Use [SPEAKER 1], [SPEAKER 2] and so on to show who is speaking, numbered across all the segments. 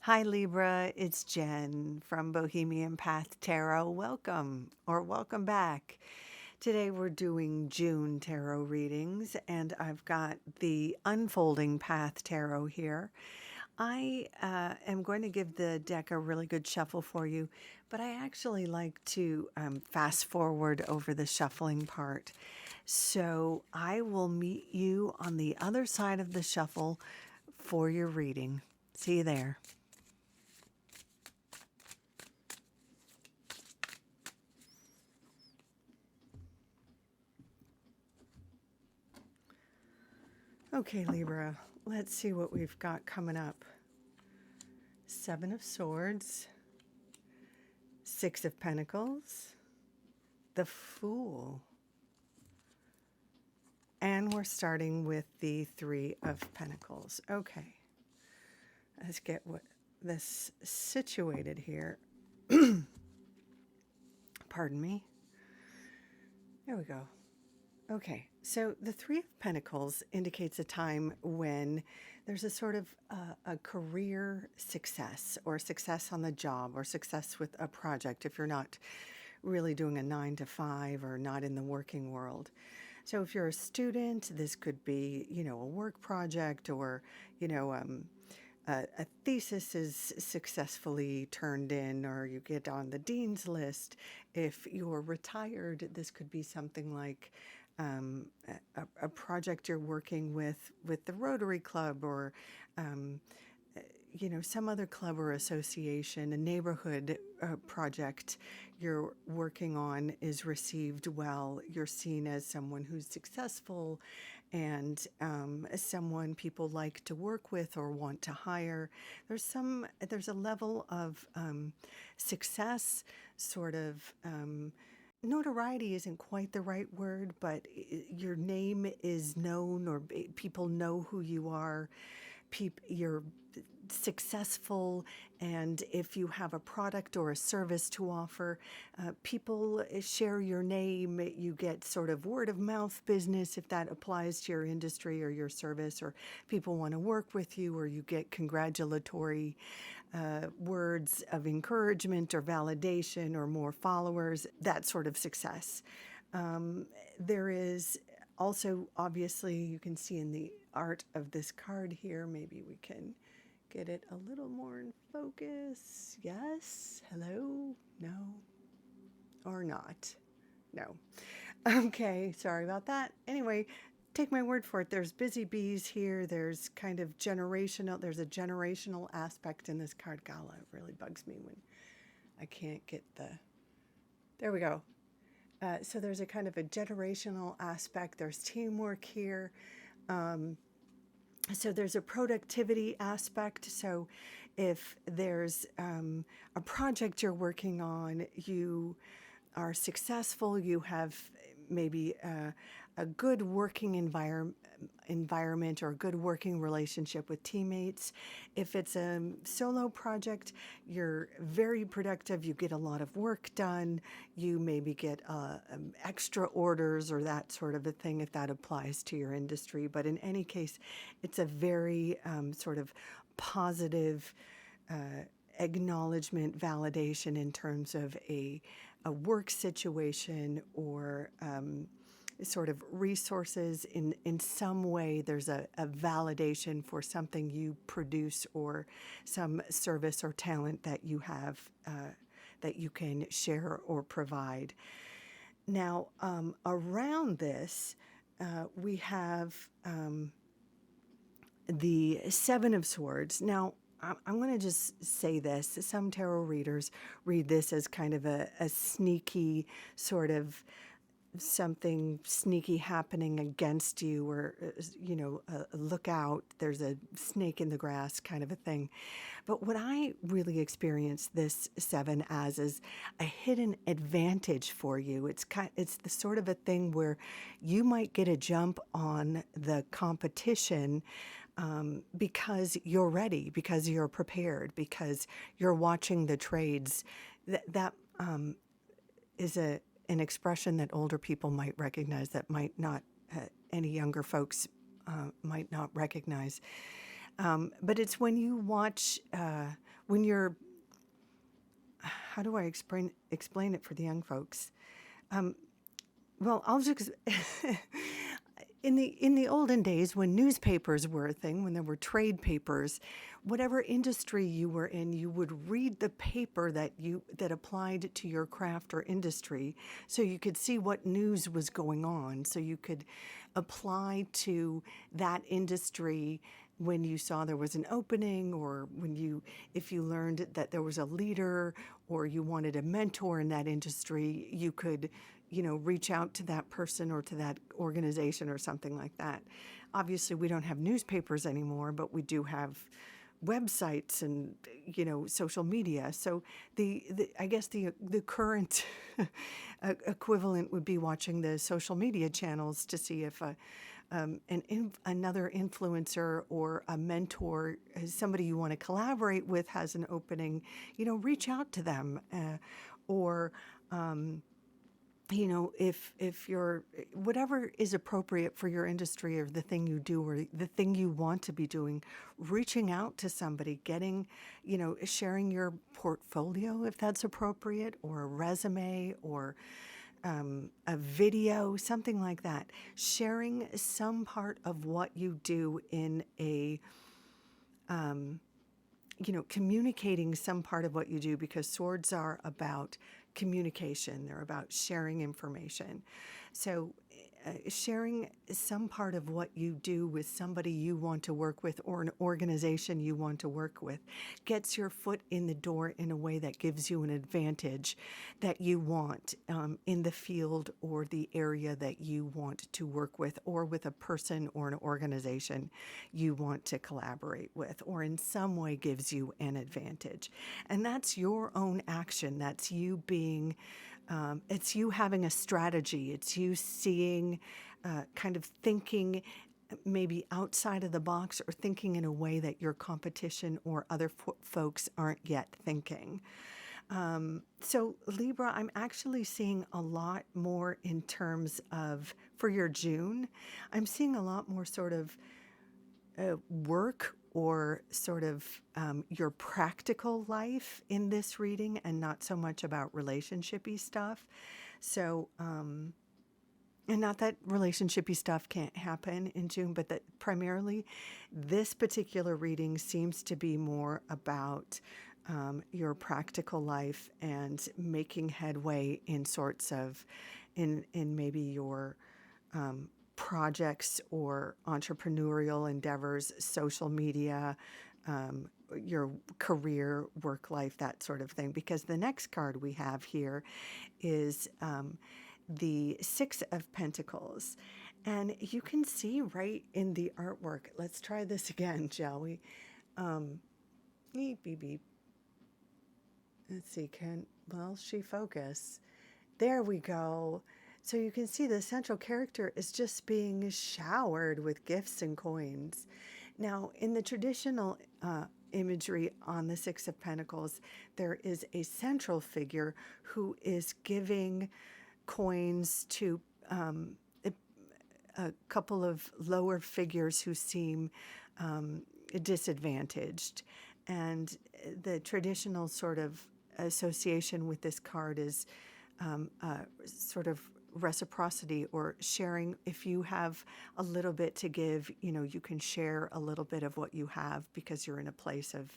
[SPEAKER 1] Hi Libra, it's Jen from Bohemian Path Tarot. Welcome back. Today we're doing June tarot readings, and I've got the Unfolding Path Tarot here. I am going to give the deck a really good shuffle for you, but I actually like to fast forward over the shuffling part. So I will meet you on the other side of the shuffle for your reading. See you there. Okay, Libra, let's see what we've got coming up. Seven of Swords, Six of Pentacles, the Fool, and we're starting with the Three of Pentacles. Okay, let's get this situated here. Pardon me. There we go. Okay, so the Three of Pentacles indicates a time when there's a sort of a career success or success on the job or success with a project if you're not really doing a 9 to 5 or not in the working world. So if you're a student, this could be, a work project or, a thesis is successfully turned in or you get on the dean's list. If you're retired, this could be something like a project you're working with the Rotary Club or some other club or association. A neighborhood project you're working on is received well. You're seen as someone who's successful and someone people like to work with or want to hire. There's a level of success, sort of. Notoriety isn't quite the right word, but your name is known or people know who you are. You're successful, and if you have a product or a service to offer, people share your name. You get sort of word of mouth business if that applies to your industry or your service, or people want to work with you, or you get congratulatory words of encouragement or validation or more followers, that sort of success. There is also, obviously, you can see in the art of this card here, maybe we can get it a little more in focus. Yes? Hello? No? Or not? No. Okay, sorry about that. Anyway, take my word for it. There's busy bees here. There's kind of there's a generational aspect in this card. Gala, it really bugs me when I can't get there we go. So there's a kind of a generational aspect. There's teamwork here. So there's a productivity aspect. So if there's a project you're working on, you are successful, you have maybe a good working environment or a good working relationship with teammates. If it's a solo project, you're very productive, you get a lot of work done, you maybe get extra orders or that sort of a thing if that applies to your industry. But in any case, it's a very sort of positive acknowledgement, validation in terms of a work situation or sort of resources in some way. There's a validation for something you produce or some service or talent that you have that you can share or provide. Now, around this, we have the Seven of Swords. Now, I'm going to just say this. Some tarot readers read this as kind of a sneaky sort of something sneaky happening against you, or look out, there's a snake in the grass kind of a thing. But what I really experience this seven as is a hidden advantage for you. It's the sort of a thing where you might get a jump on the competition because you're ready, because you're prepared, because you're watching the trades. That is an expression that older people might recognize, that might not, any younger folks might not recognize. But it's when you watch, when you're, how do I explain it for the young folks? Well, I'll just in the olden days when newspapers were a thing, when there were trade papers, whatever industry you were in, you would read the paper that applied to your craft or industry, so you could see what news was going on, so you could apply to that industry when you saw there was an opening, or if you learned that there was a leader or you wanted a mentor in that industry, you could, reach out to that person or to that organization or something like that. Obviously, we don't have newspapers anymore, but we do have websites and, social media. So I guess the current equivalent would be watching the social media channels to see if another influencer or a mentor, somebody you want to collaborate with, has an opening. Reach out to them, or if you're, whatever is appropriate for your industry or the thing you do or the thing you want to be doing, reaching out to somebody, getting, sharing your portfolio if that's appropriate, or a resume, or a video, something like that. Sharing some part of what you do in a, communicating some part of what you do, because swords are about communication. They're about sharing information. So sharing some part of what you do with somebody you want to work with, or an organization you want to work with, gets your foot in the door in a way that gives you an advantage that you want in the field or the area that you want to work with, or with a person or an organization you want to collaborate with, or in some way gives you an advantage. And that's your own action. That's you being it's you having a strategy. It's you seeing, kind of thinking maybe outside of the box, or thinking in a way that your competition or other folks aren't yet thinking. So Libra, I'm actually seeing a lot more in terms of, for your June, I'm seeing a lot more sort of work, or sort of your practical life in this reading, and not so much about relationshipy stuff. So, and not that relationshipy stuff can't happen in June, but that primarily this particular reading seems to be more about your practical life and making headway in sorts of, in maybe your projects or entrepreneurial endeavors, social media, your career, work life, that sort of thing. Because the next card we have here is the Six of Pentacles. And you can see right in the artwork. Let's try this again, shall we? Beep, beep, beep. Let's see, will she focus? There we go. So you can see the central character is just being showered with gifts and coins. Now, in the traditional imagery on the Six of Pentacles, there is a central figure who is giving coins to a couple of lower figures who seem disadvantaged. And the traditional sort of association with this card is sort of reciprocity, or sharing. If you have a little bit to give, you can share a little bit of what you have, because you're in a place of,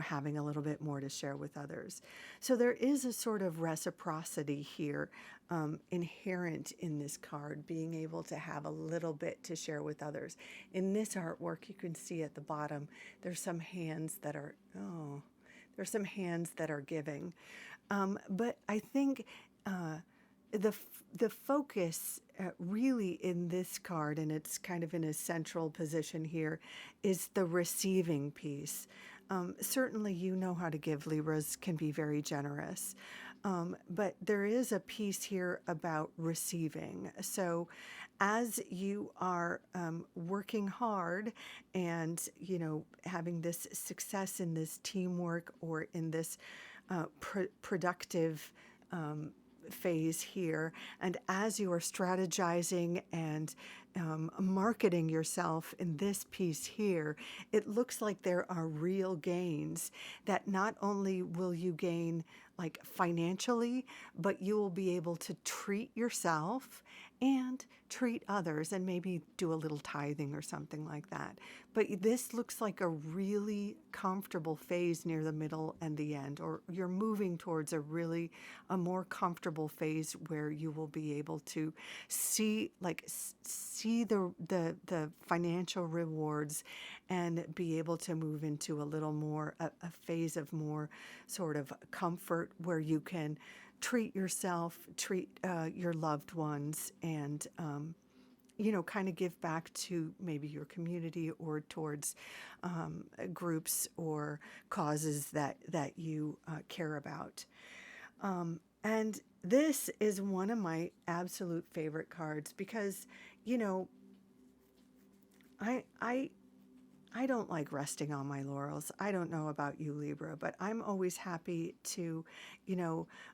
[SPEAKER 1] having a little bit more to share with others. So there is a sort of reciprocity here inherent in this card, being able to have a little bit to share with others. In this artwork, you can see at the bottom, there's some hands that are, there's some hands that are giving. But I think the focus really in this card, and it's kind of in a central position here, is the receiving piece. Certainly you know how to give. Libras can be very generous. But there is a piece here about receiving. So as you are working hard and, having this success in this teamwork, or in this productive phase here, and as you are strategizing and marketing yourself in this piece here, it looks like there are real gains that not only will you gain like financially, but you will be able to treat yourself and treat others and maybe do a little tithing or something like that. But this looks like a really comfortable phase near the middle and the end, or you're moving towards a more comfortable phase where you will be able to see the financial rewards and be able to move into a little more a phase of more sort of comfort where you can treat yourself, treat your loved ones, and kind of give back to maybe your community or towards groups or causes that you care about. And this is one of my absolute favorite cards because, I I I don't like resting on my laurels. I don't know about you, Libra, but I'm always happy to,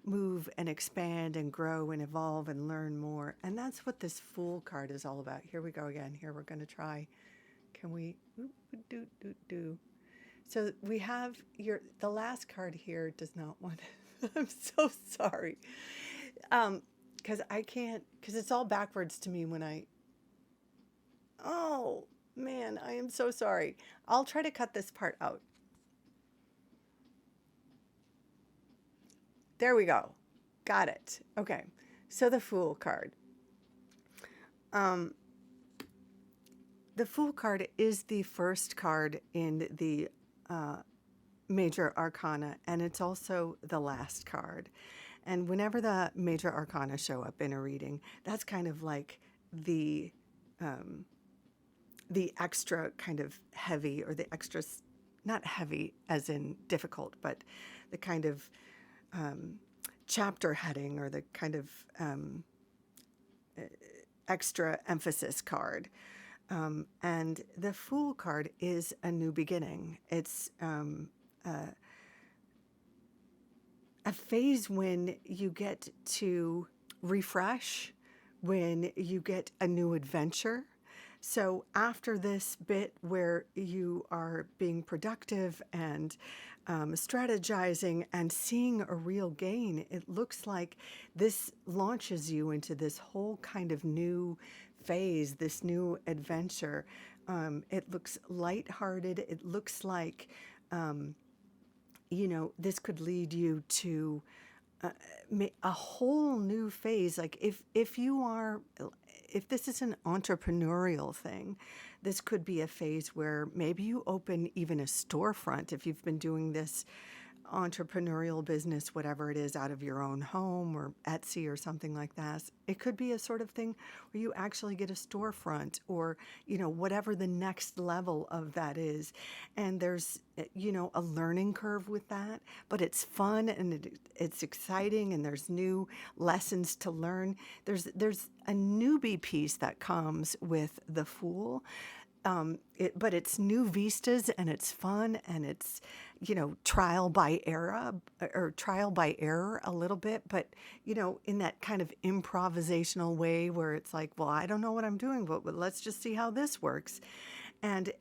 [SPEAKER 1] move and expand and grow and evolve and learn more. And that's what this Fool card is all about. Here we go again. Here we're going to try. Can we do? So we have the last card here does not want I'm so sorry. Because I can't, because it's all backwards to me when oh man, I am so sorry. I'll try to cut this part out. There we go. Got it. Okay. So the Fool card. Um, the Fool card is the first card in the Major Arcana, and it's also the last card. And whenever the Major Arcana show up in a reading, that's kind of like um, the extra kind of heavy, or the extra, not heavy as in difficult, but the kind of chapter heading, or the kind of extra emphasis card. And the Fool card is a new beginning. It's a phase when you get to refresh, when you get a new adventure. So after this bit where you are being productive and strategizing and seeing a real gain, it looks like this launches you into this whole kind of new phase, this new adventure. It looks lighthearted. It looks like, this could lead you to a whole new phase. Like if this is an entrepreneurial thing, this could be a phase where maybe you open even a storefront if you've been doing this entrepreneurial business, whatever it is, out of your own home or Etsy or something like that. It could be a sort of thing where you actually get a storefront, or, whatever the next level of that is. And there's, a learning curve with that, but it's fun and it's exciting, and there's new lessons to learn. There's a newbie piece that comes with the Fool. But it's new vistas, and it's fun, and it's, trial by error a little bit, but, in that kind of improvisational way where it's like, well, I don't know what I'm doing, but let's just see how this works. And,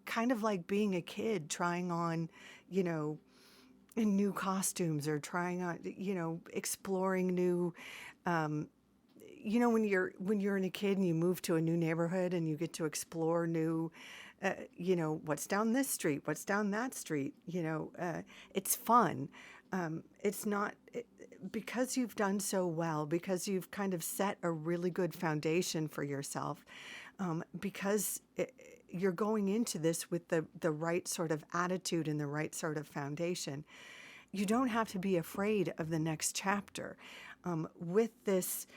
[SPEAKER 1] kind of like being a kid trying on, new costumes, or trying on, exploring new, when you're in a kid and you move to a new neighborhood and you get to explore new, what's down this street, what's down that street, it's fun. It's not because you've done so well, because you've kind of set a really good foundation for yourself, because you're going into this with the right sort of attitude and the right sort of foundation. You don't have to be afraid of the next chapter. With this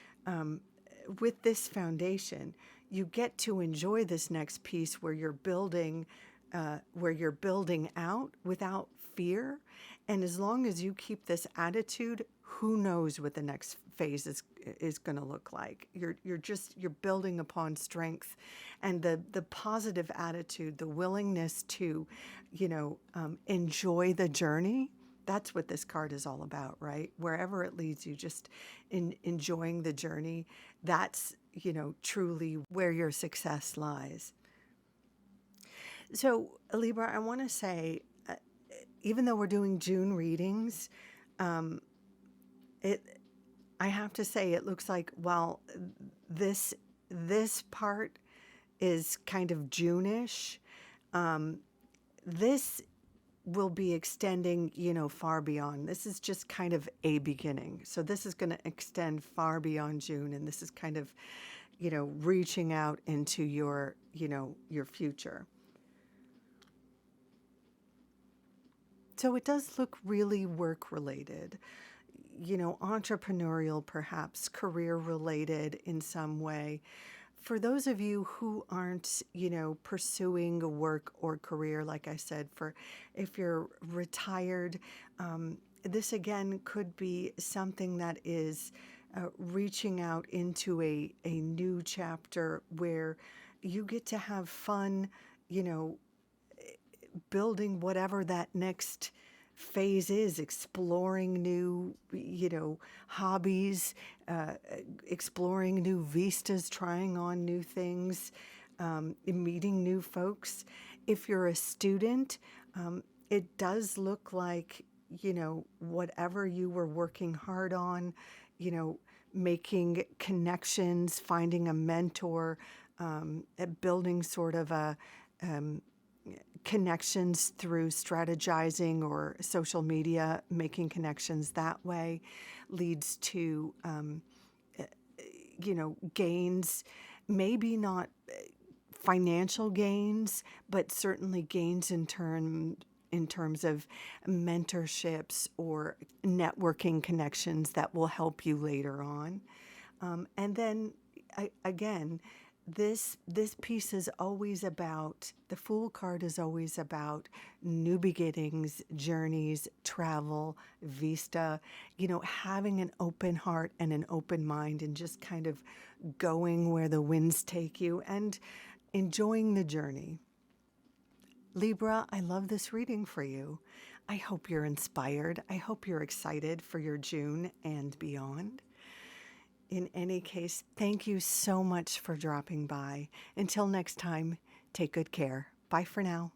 [SPEAKER 1] foundation, you get to enjoy this next piece where you're building out without fear. And as long as you keep this attitude, who knows what the next phase is going to look like. You're building upon strength, and the positive attitude, the willingness to, enjoy the journey. That's what this card is all about, right? Wherever it leads you, just enjoying the journey. That's, truly where your success lies. So, Libra, I want to say, even though we're doing June readings, it I have to say it looks like while this part is kind of June-ish, this will be extending, far beyond. This is just kind of a beginning. So this is going to extend far beyond June, and this is kind of, reaching out into your future. So it does look really work related, entrepreneurial, perhaps career related in some way. For those of you who aren't, pursuing a work or career, like I said, if you're retired, this again could be something that is reaching out into a new chapter where you get to have fun, you know, building whatever that next phase is, exploring new, hobbies, exploring new vistas, trying on new things, meeting new folks. If you're a student, it does look like, whatever you were working hard on, making connections, finding a mentor, building sort of a connections through strategizing or social media, making connections that way leads to, gains, maybe not financial gains, but certainly gains in terms of mentorships or networking connections that will help you later on. And then again, this piece is always about, the Fool card is always about new beginnings, journeys, travel, vista, having an open heart and an open mind and just kind of going where the winds take you and enjoying the journey. Libra, I love this reading for you. I hope you're inspired. I hope you're excited for your June and beyond. In any case, thank you so much for dropping by. Until next time, take good care. Bye for now.